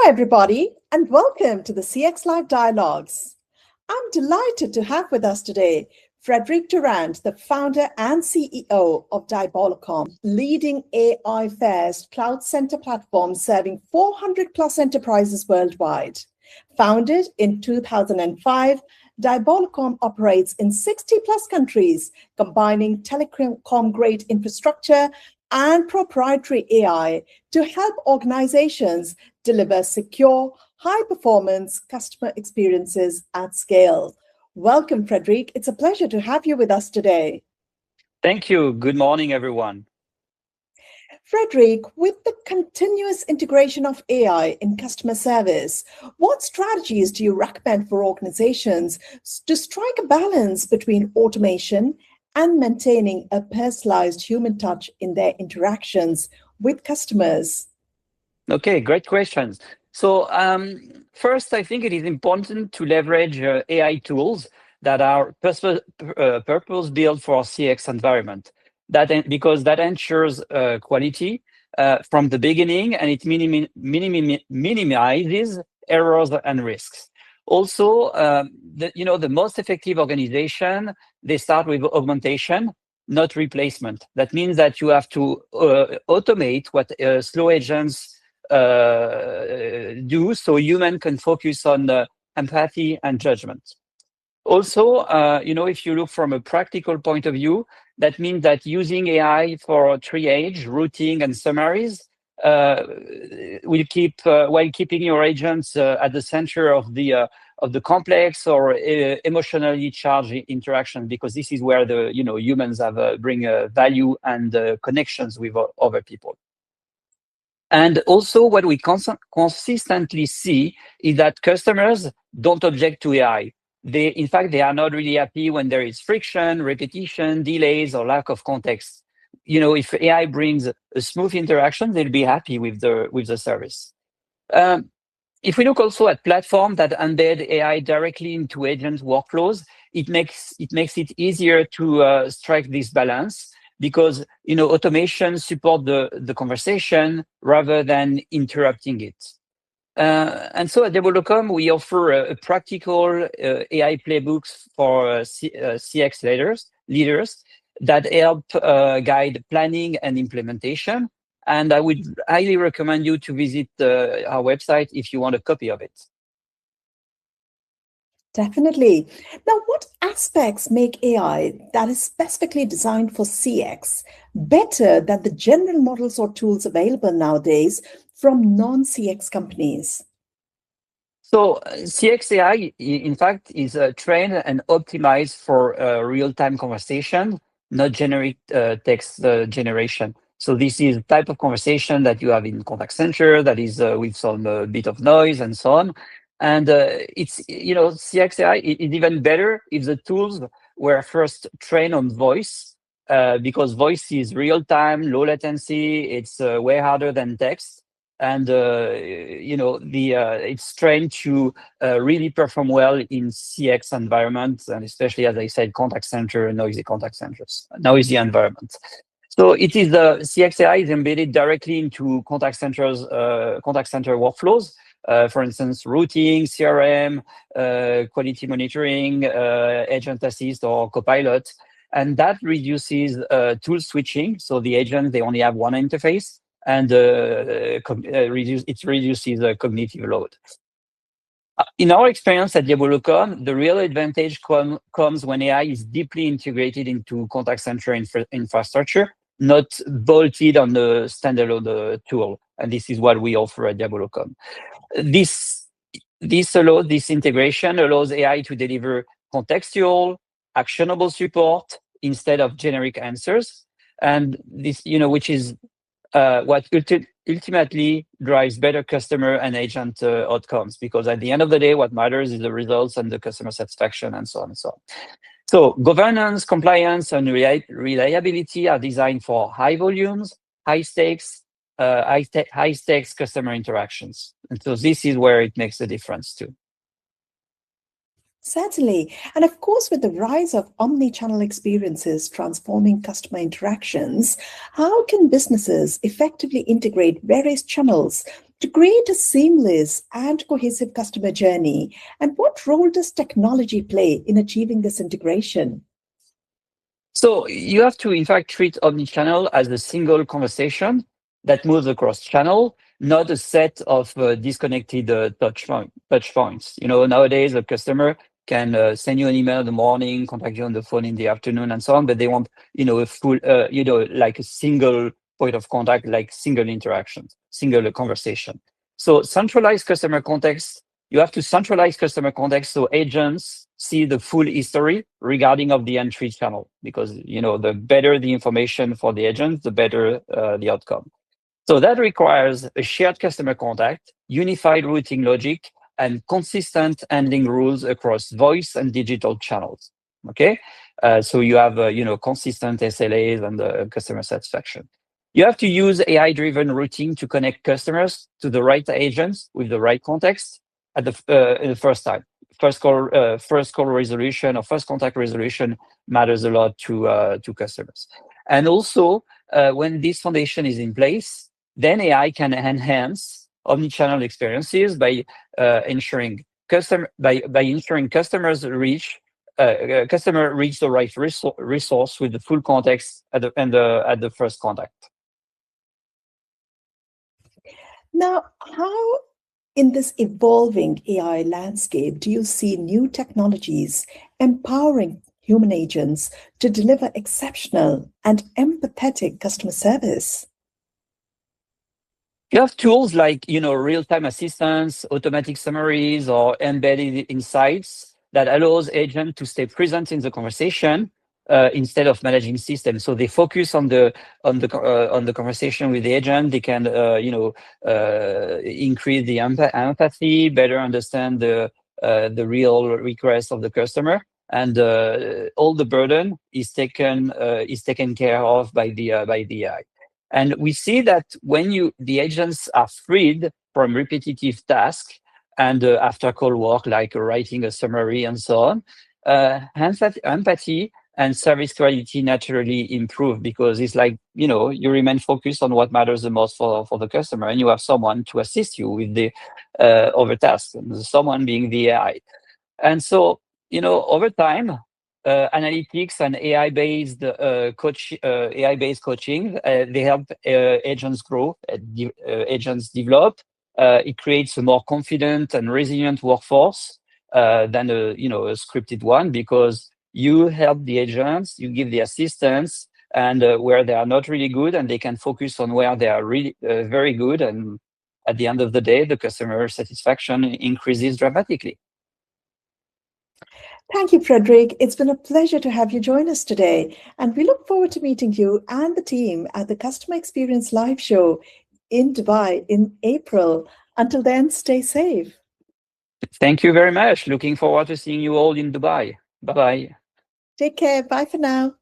everybody, and welcome to the CX Live Dialogues. I'm delighted to have with us today Frédéric Durand, the founder and CEO of Diabolocom, leading AI-first cloud center platform serving 400 plus enterprises worldwide. Founded in 2005, Diabolocom operates in 60 plus countries, combining telecom-grade infrastructure and proprietary AI to help organizations deliver secure, high-performance customer experiences at scale. Welcome, Frédéric. It's a pleasure to have you with us today. Thank you. Good morning, everyone. Frédéric, with the continuous integration of AI in customer service, what strategies do you recommend for organizations to strike a balance between automation and maintaining a personalized human touch in their interactions with customers? Okay, great questions. So first, I think it is important to leverage AI tools that are purpose-built for CX environment. Because that ensures quality from the beginning, and it minimizes errors and risks. Also, the most effective organization, they start with augmentation, not replacement. That means that you have to automate what slow agents do, so human can focus on empathy and judgment. Also, if you look from a practical point of view, that means that using AI for triage, routing, and summaries will keep while keeping your agents at the center of the complex or emotionally charged interaction, because this is where the humans bring value and connections with other people. And also, what we consistently see is that customers don't object to AI. In fact, they are not really happy when there is friction, repetition, delays, or lack of context. If AI brings a smooth interaction, they'll be happy with the service. If we look also at platforms that embed AI directly into agent workflows, it makes it easier to strike this balance, because automation support the conversation rather than interrupting it. And so at Diabolocom, we offer a practical AI playbooks for CX leaders that help guide planning and implementation. And I would highly recommend you to visit our website if you want a copy of it. Definitely. Now, what aspects make AI that is specifically designed for CX better than the general models or tools available nowadays from non-CX companies? So CX AI, in fact, is trained and optimized for real-time conversation, not generic text generation. So this is the type of conversation that you have in contact center that is with some bit of noise and so on. And CX AI is even better if the tools were first trained on voice, because voice is real-time, low latency. It's way harder than text. And it's trained to really perform well in CX environments, and especially, as I said, contact center, noisy contact centers, noisy environment. So it is the CX AI is embedded directly into contact center workflows. For instance, routing, CRM, quality monitoring, agent assist, or copilot, and that reduces tool switching. So the agents, they only have one interface, and it reduces cognitive load. In our experience at Diabolocom, the real advantage comes when AI is deeply integrated into contact center infrastructure, not bolted on the standalone tool. And this is what we offer at Diabolocom. This integration allows AI to deliver contextual, actionable support instead of generic answers, and this, which is what ultimately drives better customer and agent outcomes, because at the end of the day, what matters is the results and the customer satisfaction and so on and so on. So governance, compliance, and reliability are designed for high volumes, high stakes customer interactions. And so this is where it makes a difference too. Certainly. And of course, with the rise of omni-channel experiences transforming customer interactions, how can businesses effectively integrate various channels to create a seamless and cohesive customer journey? And what role does technology play in achieving this integration? So you have to, in fact, treat omnichannel as a single conversation that moves across channel, not a set of disconnected touch points. Nowadays a customer can send you an email in the morning, contact you on the phone in the afternoon, and so on. But they want, a full, like a single point of contact, like single interaction, single conversation. So centralized customer context. You have to centralize customer context so agents see the full history regarding of the entry channel, because the better the information for the agent, the better the outcome. So that requires a shared customer contact, unified routing logic, and consistent handling rules across voice and digital channels. Okay, so you have consistent SLAs and customer satisfaction. You have to use AI-driven routing to connect customers to the right agents with the right context at the first time. First call resolution or first contact resolution matters a lot to customers. And also, when this foundation is in place, then AI can enhance omnichannel experiences by ensuring customers reach the right resource with the full context at the first contact. Now, how in this evolving AI landscape do you see new technologies empowering human agents to deliver exceptional and empathetic customer service? You have tools like real-time assistance, automatic summaries, or embedded insights that allows agents to stay present in the conversation instead of managing systems. So they focus on the conversation with the agent. They can increase the empathy, better understand the real request of the customer, and all the burden is taken care of by the AI. And we see that when the agents are freed from repetitive tasks and after call work, like writing a summary and so on, empathy and service quality naturally improve, because it's like, you remain focused on what matters the most for the customer, and you have someone to assist you with the other tasks, and someone being the AI. And so, over time, analytics and AI-based coaching, they help agents grow, agents develop. It creates a more confident and resilient workforce than a scripted one, because you help the agents, you give the assistance, and where they are not really good, and they can focus on where they are really very good. And at the end of the day, the customer satisfaction increases dramatically. Thank you, Frédéric. It's been a pleasure to have you join us today, and we look forward to meeting you and the team at the Customer Experience Live Show in Dubai in April. Until then, stay safe. Thank you very much. Looking forward to seeing you all in Dubai. Bye-bye. Take care. Bye for now.